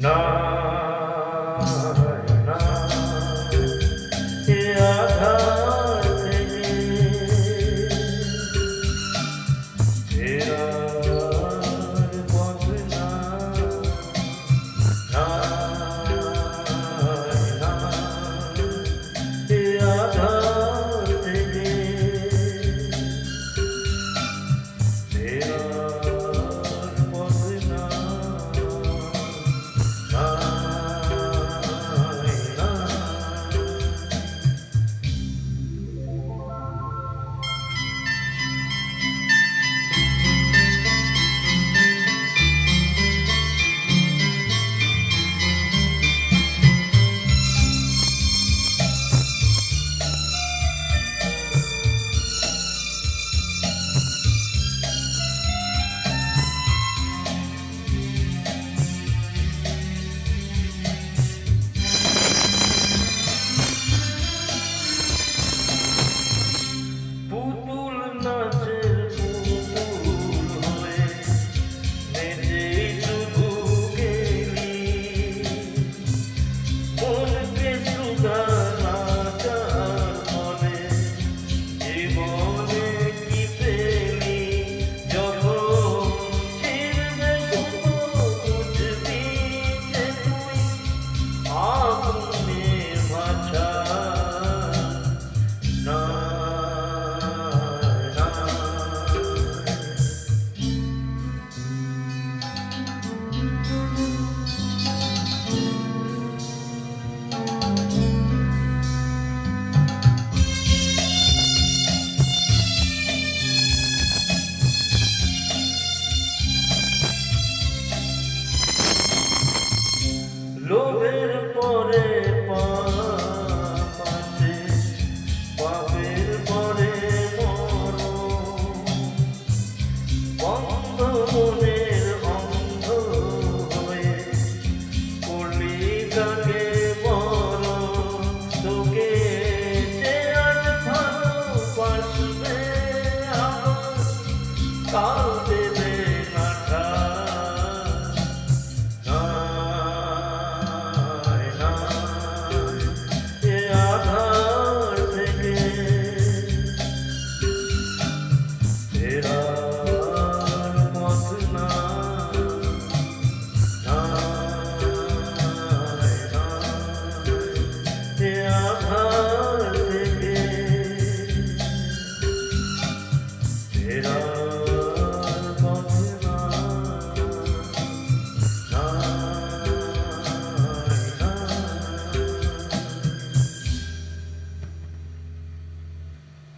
না না এ আধার থেকে ফেরার পথ না না না এ আধার থেকে ফেরার পথ না না না পুতুল নাচের পুতুল হয়ে নেচে শুধু গেলি মনকে সুধা নাচার ফলে জীবনে কি পেলি যখন ছিড়বে শুধু বুঝবি যে তুই আগুনের মাঝা না না লোভের পরে পাপ আসে, পাপের পরে মরণ। বন্ধ মনের অন্ধ হয়ে করলি কাকে বরণ। তোকে যে আজ ভালোবাসবে আবার কাল দেবে না ঠাঁই। নাই নাই এ আধার থেকে ফেরার পথ না নাই নাই এ আধার থেকে ফেরার